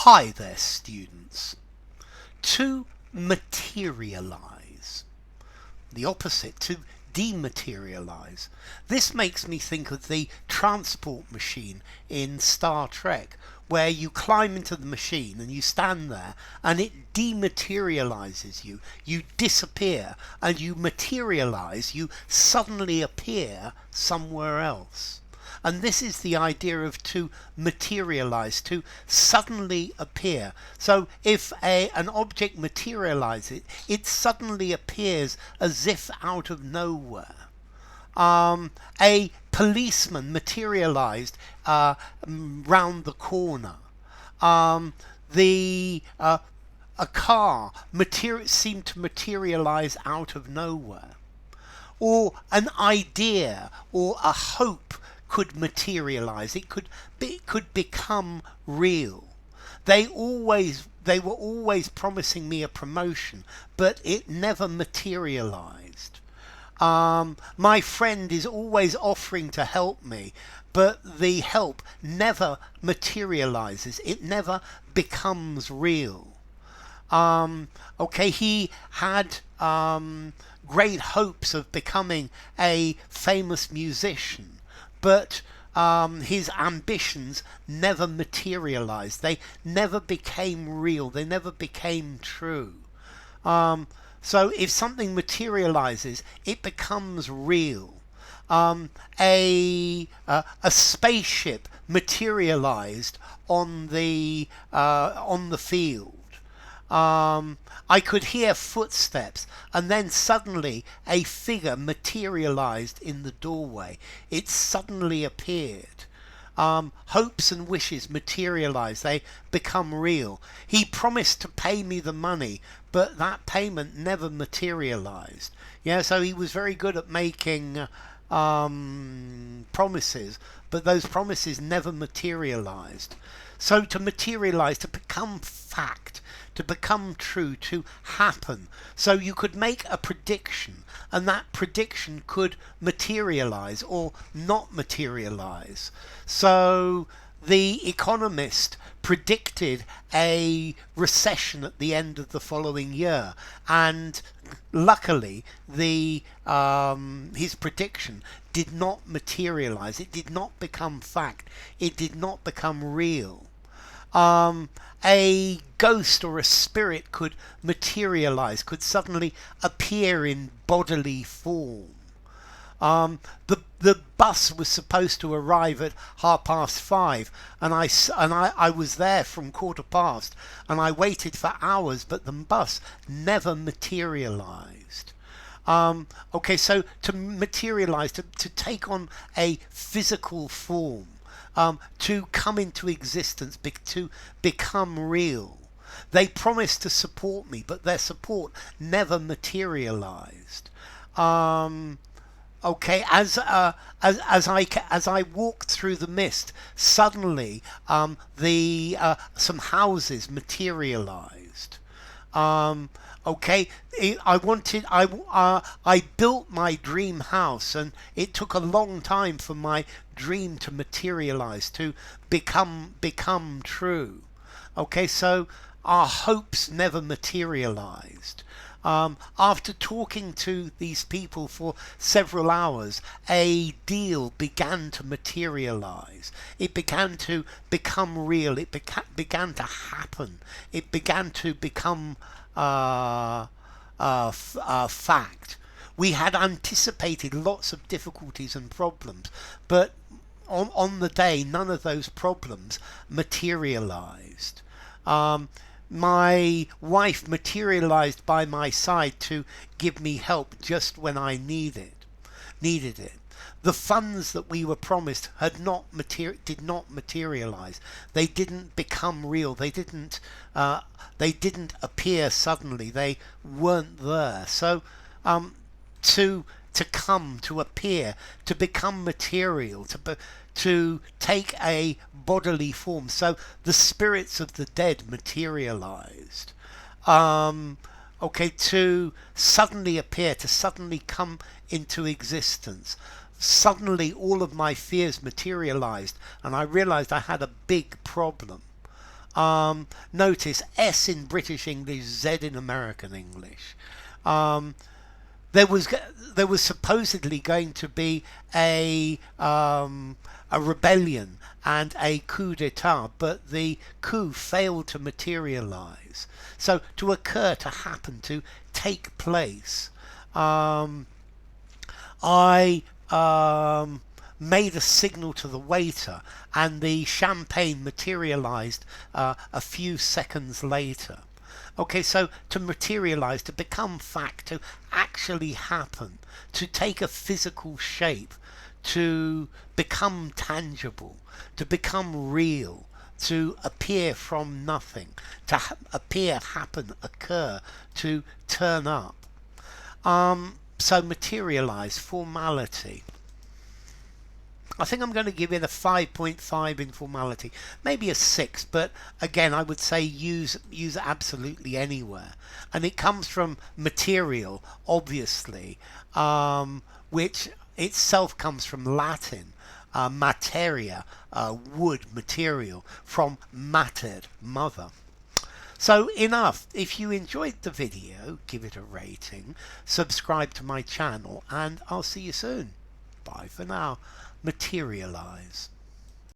Hi there, students. To materialize. The opposite, to dematerialize. This makes me think of the transport machine in Star Trek, where you climb into the machine and you stand there and it dematerializes you. You disappear and you materialize. You suddenly appear somewhere else. And this is the idea of to materialize, to suddenly appear. So if an object materializes, it suddenly appears as if out of nowhere. A policeman materialized round the corner. A car seemed to materialize out of nowhere. Or an idea or a hope could materialize. It could become real. They were always promising me a promotion, but it never materialized. My friend is always offering to help me, but the help never materializes. It never becomes real. He had great hopes of becoming a famous musician, but his ambitions never materialized. They never became real. They never became true. So if something materializes, it becomes real. A spaceship materialized on the field. I could hear footsteps, and then suddenly a figure materialized in the doorway. It suddenly appeared. Hopes and wishes materialize. They become real. He promised to pay me the money, but that payment never materialized. Yeah, so he was very good at making promises, but those promises never materialized. So to materialize, to become fact, to become true, to happen. So you could make a prediction, and that prediction could materialize or not materialize. So the Economist predicted a recession at the end of the following year, and luckily his prediction did not materialize. It did not become fact. It did not become real. A ghost or a spirit could materialize, could suddenly appear in bodily form. The bus was supposed to arrive at 5:30, and I was there from 15:15, and I waited for hours, but the bus never materialized. So to materialize, to take on a physical form, to come into existence, to become real. They promised to support me, but their support never materialized. As I walked through the mist, suddenly some houses materialized. I built my dream house, and it took a long time for my dream to materialize, to become true. So our hopes never materialized. After talking to these people for several hours, a deal began to materialize. It began to become real. It began to happen. It began to become fact. We had anticipated lots of difficulties and problems, but on the day, none of those problems materialized. My wife materialized by my side to give me help just when I needed it. The funds that we were promised did not materialize. They didn't become real. They didn't appear suddenly. They weren't there. So to appear, to become material, to take a bodily form. So the spirits of the dead materialized. To suddenly appear, to suddenly come into existence. Suddenly all of my fears materialized, and I realized I had a big problem. Notice S in British English, Z in American English. Um, there was supposedly going to be a rebellion and a coup d'etat, but the coup failed to materialize. So to occur, to happen, to take place, I made a signal to the waiter, and the champagne materialized a few seconds later. Okay, so to materialize, to become fact, to actually happen, to take a physical shape, to become tangible, to become real, to appear from nothing, to appear, happen, occur, to turn up. So materialize, formality. I think I'm going to give it a 5.5 in formality, maybe a 6, but again I would say use absolutely anywhere. And it comes from material, obviously, which itself comes from Latin, materia, wood, material, from mater, mother. So enough. If you enjoyed the video, give it a rating, subscribe to my channel, and I'll see you soon. Bye for now. Materialize.